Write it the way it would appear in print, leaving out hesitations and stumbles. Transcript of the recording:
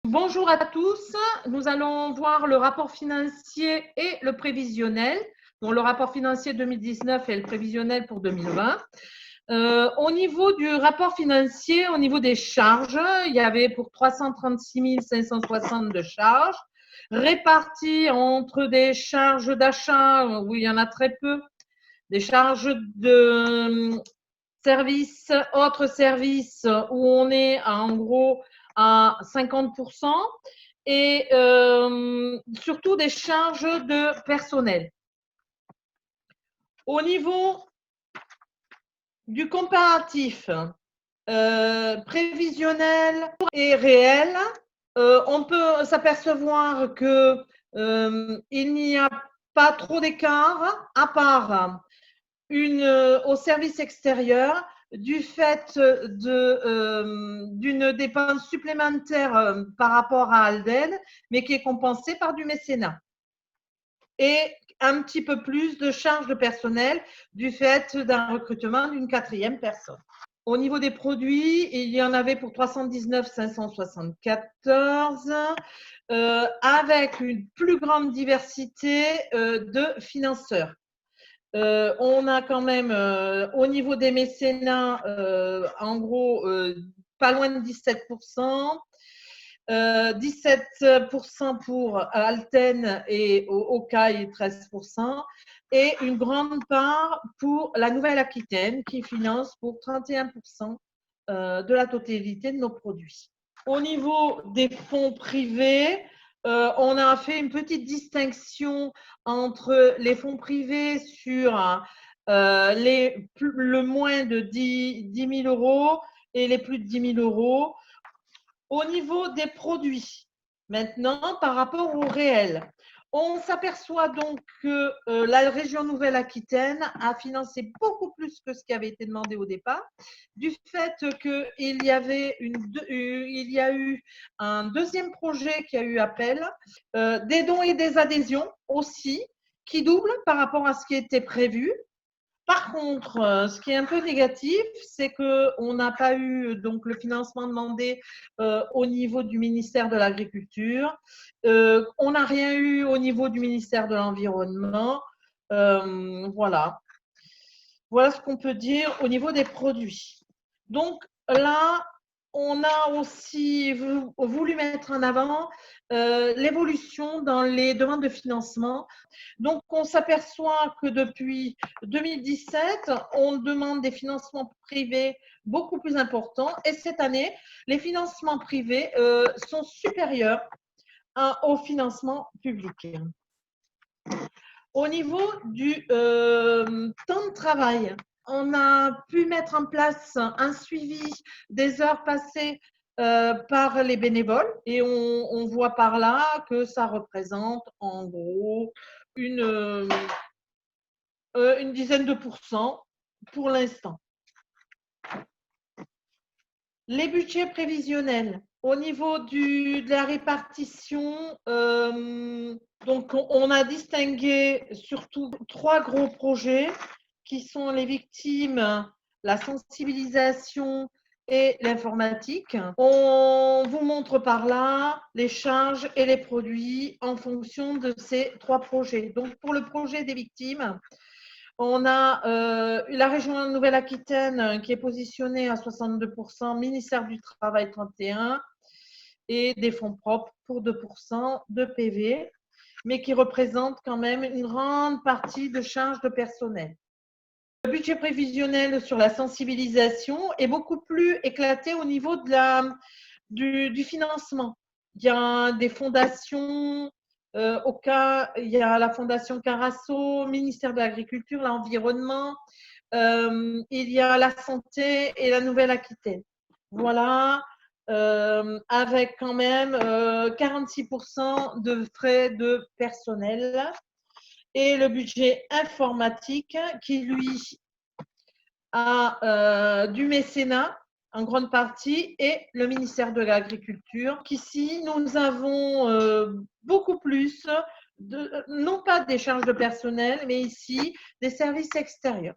Bonjour à tous, nous allons voir le rapport financier et le prévisionnel. Bon, le rapport financier 2019 et le prévisionnel pour 2020. Au niveau du rapport financier, au niveau des charges, il y avait pour 336 560 de charges, réparties entre des charges d'achat où il y en a très peu, des charges de services, autres services où on est en gros à 50% et surtout des charges de personnel. Au niveau du comparatif prévisionnel et réel, on peut s'apercevoir que il n'y a pas trop d'écart à part au service extérieur du fait d'une dépense supplémentaire par rapport à Alden, mais qui est compensée par du mécénat. Et un petit peu plus de charges de personnel du fait d'un recrutement d'une 4e personne. Au niveau des produits, il y en avait pour 319 574, avec une plus grande diversité de financeurs. On a quand même, au niveau des mécénats, en gros, pas loin de 17%, 17% pour Alten et Hawkeye, 13%, et une grande part pour la Nouvelle-Aquitaine qui finance pour 31% de la totalité de nos produits. Au niveau des fonds privés, on a fait une petite distinction entre les fonds privés sur le moins de 10 000 euros et les plus de 10 000 euros. Au niveau des produits, maintenant, par rapport au réel, on s'aperçoit donc que la région Nouvelle-Aquitaine a financé beaucoup plus que ce qui avait été demandé au départ, du fait qu'il y a eu un deuxième projet qui a eu appel, des dons et des adhésions aussi, qui doublent par rapport à ce qui était prévu. Par contre, ce qui est un peu négatif, c'est qu'on n'a pas eu donc le financement demandé au niveau du ministère de l'Agriculture. On n'a rien eu au niveau du ministère de l'Environnement. Voilà. Voilà ce qu'on peut dire au niveau des produits. Donc là, on a aussi voulu mettre en avant l'évolution dans les demandes de financement. Donc, on s'aperçoit que depuis 2017, on demande des financements privés beaucoup plus importants. Et cette année, les financements privés sont supérieurs aux financements publics. Au niveau du temps de travail, on a pu mettre en place un suivi des heures passées par les bénévoles et on voit par là que ça représente en gros une dizaine de pourcents pour l'instant. Les budgets prévisionnels, au niveau de la répartition, donc on a distingué surtout 3 gros projets qui sont les victimes, la sensibilisation et l'informatique. On vous montre par là les charges et les produits en fonction de ces 3 projets. Donc pour le projet des victimes, on a la région Nouvelle-Aquitaine qui est positionnée à 62%, ministère du Travail 31% et des fonds propres pour 2% de PV, mais qui représente quand même une grande partie de charges de personnel. Le budget prévisionnel sur la sensibilisation est beaucoup plus éclaté au niveau du financement. Il y a des fondations. Il y a la Fondation Carasso, ministère de l'Agriculture, l'Environnement, il y a la Santé et la Nouvelle-Aquitaine. Voilà, avec quand même 46% de frais de personnel et le budget informatique qui, lui, a du mécénat en grande partie, et le ministère de l'Agriculture. Ici, nous avons beaucoup plus, non pas des charges de personnel, mais ici, des services extérieurs.